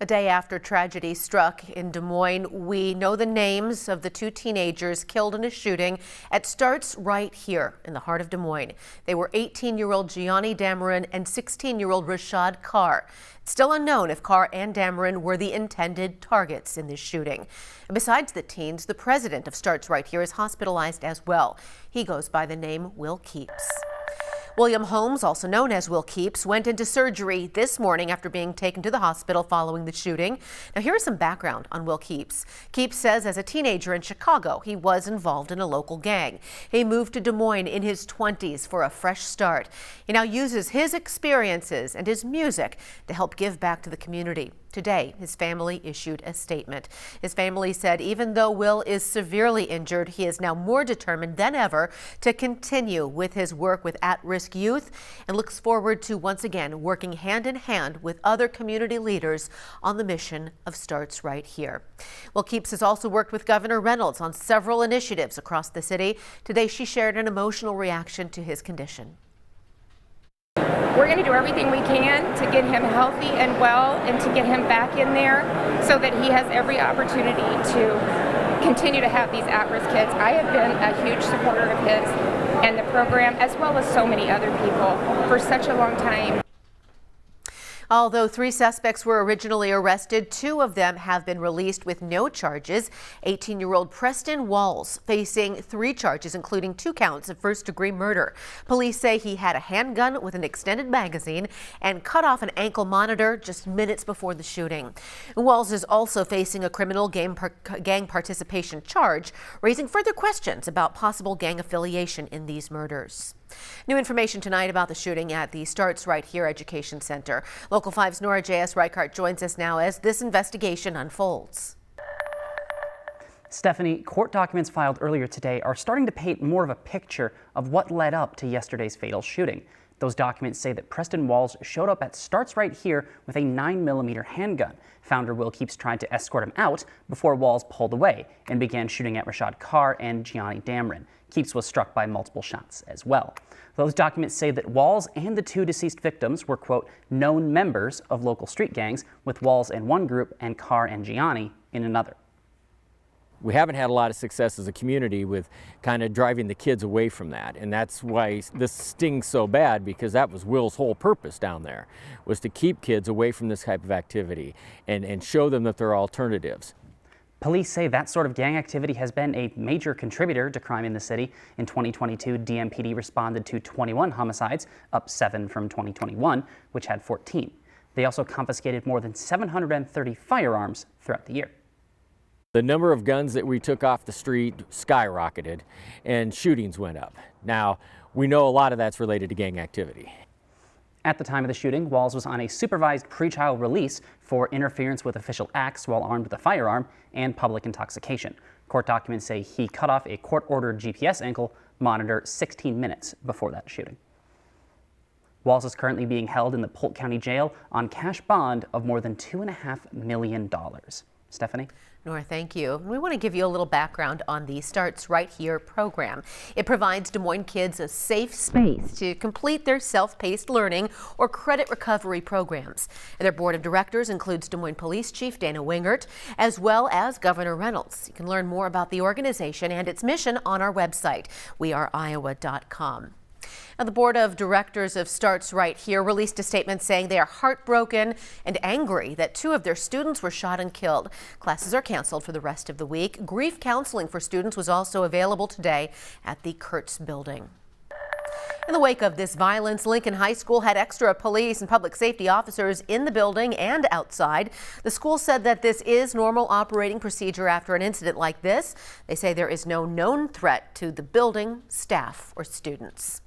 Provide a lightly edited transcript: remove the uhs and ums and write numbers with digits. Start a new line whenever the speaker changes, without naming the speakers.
A day after tragedy struck in Des Moines, we know the names of the two teenagers killed in a shooting. It starts right here in the heart of Des Moines. They were 18-year-old Gionni Dameron and 16-year-old Rashad Carr. It's still unknown if Carr and Dameron were the intended targets in this shooting. And besides the teens, the president of Starts Right Here is hospitalized as well. He goes by the name Will Keeps. William Holmes, also known as Will Keeps, went into surgery this morning after being taken to the hospital following the shooting. Now, here's some background on Will Keeps. Keeps says as a teenager in Chicago, he was involved in a local gang. He moved to Des Moines in his 20s for a fresh start. He now uses his experiences and his music to help give back to the community. Today, his family issued a statement. His family said even though Will is severely injured, he is now more determined than ever to continue with his work with at-risk youth and looks forward to once again working hand in hand with other community leaders on the mission of Starts Right Here. Will Keeps has also worked with Governor Reynolds on several initiatives across the city. Today, she shared an emotional reaction to his condition.
We're going to do everything we can to get him healthy and well and to get him back in there so that he has every opportunity to continue to have these at-risk kids. I have been a huge supporter of his and the program, as well as so many other people, for such a long time.
Although 3 suspects were originally arrested, 2 of them have been released with no charges. 18-year-old Preston Walls facing 3 charges, including 2 counts of first-degree murder. Police say he had a handgun with an extended magazine and cut off an ankle monitor just minutes before the shooting. Walls is also facing a criminal gang participation charge, raising further questions about possible gang affiliation in these murders. New information tonight about the shooting at the Starts Right Here Education Center. Local 5's Nora J.S. Reichart joins us now as this investigation unfolds.
Stephanie, court documents filed earlier today are starting to paint more of a picture of what led up to yesterday's fatal shooting. Those documents say that Preston Walls showed up at Starts Right Here with a 9mm handgun. Founder Will Keeps tried to escort him out before Walls pulled away and began shooting at Rashad Carr and Gionni Dameron. Keeps was struck by multiple shots as well. Those documents say that Walls and the 2 deceased victims were, quote, known members of local street gangs, with Walls in one group and Carr and Gionni in another.
We haven't had a lot of success as a community with kind of driving the kids away from that, and that's why this stings so bad, because that was Will's whole purpose down there, was to keep kids away from this type of activity and show them that there are alternatives.
Police say that sort of gang activity has been a major contributor to crime in the city. In 2022, DMPD responded to 21 homicides, up 7 from 2021, which had 14. They also confiscated more than 730 firearms throughout the year.
The number of guns that we took off the street skyrocketed and shootings went up. Now, we know a lot of that's related to gang activity.
At the time of the shooting, Walls was on a supervised pretrial release for interference with official acts while armed with a firearm and public intoxication. Court documents say he cut off a court-ordered GPS ankle monitor 16 minutes before that shooting. Walls is currently being held in the Polk County jail on cash bond of more than $2.5 million. Stephanie?
Nora, thank you. We want to give you a little background on the Starts Right Here program. It provides Des Moines kids a safe space to complete their self-paced learning or credit recovery programs. Their board of directors includes Des Moines Police Chief Dana Wingert, as well as Governor Reynolds. You can learn more about the organization and its mission on our website, weareiowa.com. Now, the board of directors of Starts Right Here released a statement saying they are heartbroken and angry that 2 of their students were shot and killed. Classes are canceled for the rest of the week. Grief counseling for students was also available today at the Kurtz building. In the wake of this violence, Lincoln High School had extra police and public safety officers in the building and outside. The school said that this is normal operating procedure after an incident like this. They say there is no known threat to the building, staff, or students.